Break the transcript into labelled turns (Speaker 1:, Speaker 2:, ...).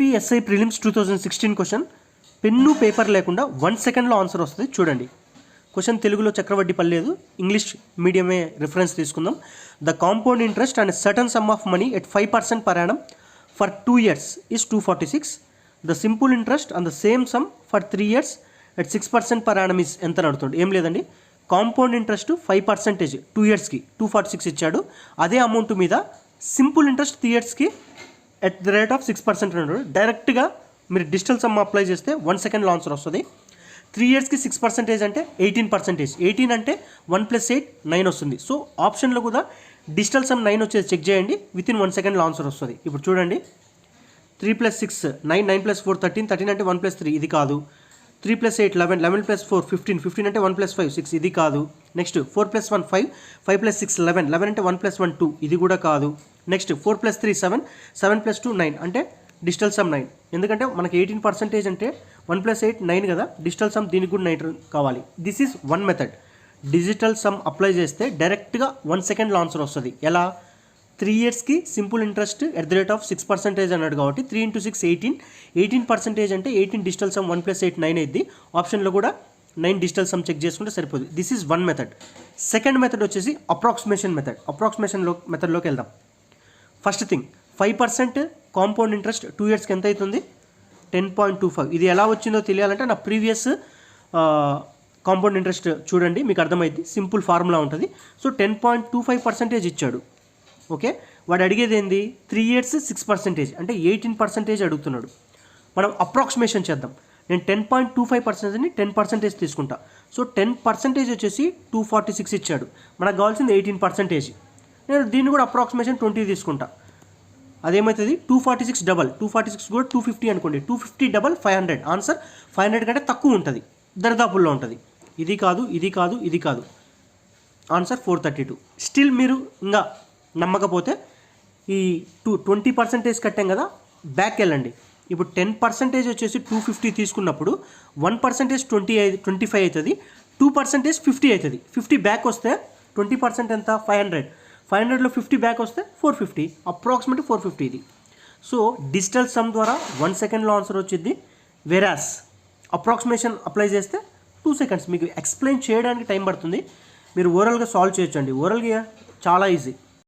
Speaker 1: ఏపీఎస్ఐ prelims 2016 question pen paper లేకుండా 1 సెకండ్లో answer వస్తుంది చూడండి. క్వశ్చన్ తెలుగులో చక్రవడ్డీ పర్లేదు, ఇంగ్లీష్ మీడియమే రిఫరెన్స్ తీసుకుందాం. The compound interest and certain some of money at 5% per annum for 2 years is 246. The simple interest and the same some for 3 years at 6% per annum is ఎంత అడుగుతుంది? ఏం లేదండి, compound interest 5% 2 yearsకి 246 ఇచ్చాడు. అదే amount మీద simple interest 3 yearsకి at the rate of 6% అన్నాడు. డైరెక్ట్గా మీరు డిజిటల్ సమ్ అప్లై చేస్తే 1 సెకండ్లో ఆన్సర్ వస్తుంది. 3 yearsకి 6% అంటే 18%. 18 అంటే 1 + 8 9 వస్తుంది. సో ఆప్షన్లో కూడా డిజిటల్ సమ్ 9 వచ్చేది చెక్ చేయండి, వితిన్ 1 సెకండ్లో ఆన్సర్ వస్తుంది. ఇప్పుడు చూడండి, 3 + 6 9, 9 + 4 13, 13 అంటే 1 + 3 ఇది కాదు. 3 + 8 11, 11 + 4 15, 15 అంటే 1 + 5 6 ఇది కాదు. నెక్స్ట్ 4 + 1 5, 5 + 6 11, 11 అంటే 1 + 1 2 ఇది కూడా కాదు. నెక్స్ట్ 4 + 3 7, 7 + 2 9 అంటే డిజిటల్ సమ్ 9. ఎందుకంటే మనకి 18% అంటే 1 + 8 9 కదా, డిజిటల్ సమ్ దీనికి కూడా 9 కావాలి. This is one method. Digital sum apply చేస్తే డైరెక్ట్గా 1 సెకండ్లో ఆన్సర్ వస్తుంది. ఎలా? 3 yearsకి simple interest at the rate of 6% అన్నాడు కాబట్టి 3 × 6 18, 18% అంటే 18 డిజిటల్ సమ్ 1 + 8 9 అయింది. ఆప్షన్లో కూడా 9 డిజిటల్ సమ్ చెక్ చేసుకుంటే సరిపోదు. This is one method. Second method వచ్చేసి అప్రాక్సిమేషన్ మెథడ్. మెథడ్లోకి వెళ్దాం. ఫస్ట్ థింగ్, 5% కాంపౌండ్ ఇంట్రెస్ట్ 2 yearsకి ఎంత అవుతుంది? 10.25. ఇది ఎలా వచ్చిందో తెలియాలంటే నా ప్రీవియస్ కాంపౌండ్ ఇంట్రెస్ట్ చూడండి, మీకు అర్థమైంది. సింపుల్ ఫార్ములా ఉంటుంది. సో 10.25% ఇచ్చాడు. ఓకే, వాడు అడిగేది ఏంది? 3 years 6% అంటే 18% అడుగుతున్నాడు. మనం అప్రాక్సిమేషన్ చేద్దాం. నేను 10.25%ని 10% తీసుకుంటా. సో 10% వచ్చేసి 246 ఇచ్చాడు. మనకు కావాల్సింది 18%. నేను దీన్ని కూడా అప్రాక్సిమేషన్ 20 తీసుకుంటా. అదేమవుతుంది? 246 డబల్, 246 కూడా 250 అనుకోండి. 250 డబల్ 500. ఆన్సర్ 500 కంటే తక్కువ ఉంటుంది, దరిదాపుల్లో ఉంటుంది. ఇది కాదు, ఇది కాదు, ఇది కాదు. ఆన్సర్ 432. స్టిల్ మీరు ఇంకా నమ్మకపోతే ఈ 20% కట్టాం కదా, బ్యాక్ వెళ్ళండి. ఇప్పుడు 10% వచ్చేసి 250 తీసుకున్నప్పుడు 1% 25 అవుతుంది, 2% 50 అవుతుంది. 50 బ్యాక్ వస్తే 20% ఎంత? 500. 500లో 50 బ్యాక్ వస్తే 450, అప్రాక్సిమేట్లీ 450 ఇది. సో డిజిటల్ సమ్ ద్వారా 1 సెకండ్లో ఆన్సర్ వచ్చింది. వెరాస్ అప్రాక్సిమేషన్ అప్లై చేస్తే 2 seconds. మీకు ఎక్స్ప్లెయిన్ చేయడానికి టైం పడుతుంది. మీరు ఓరల్గా సాల్వ్ చేయొచ్చండి. ఓరల్గా చాలా ఈజీ.